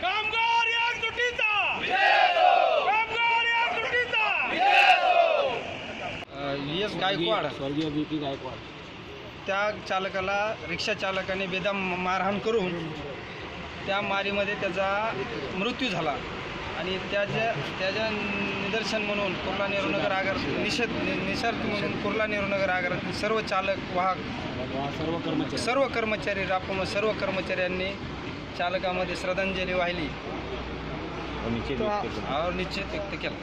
कामगार एकजुटीचा कामगार एकजुटीचा एस गायकवाड स्वर्गीय BP गायकवाड त्या चालकाला रिक्षा चालकाने बेदम मारहाण करून त्या मारीमध्ये त्याचा मृत्यू झाला आणि त्याच्या निदर्शन म्हणून कुर्ला नेहरूनगर आगार निषेध म्हणून कुर्ला नेहरूनगर आगारातील सर्व चालक वाहक सर्व कर्मचारी रापम सर्व कर्मचाऱ्यांनी चालकामध्ये श्रद्धांजली वाहिली और निश्चित व्यक्त केला.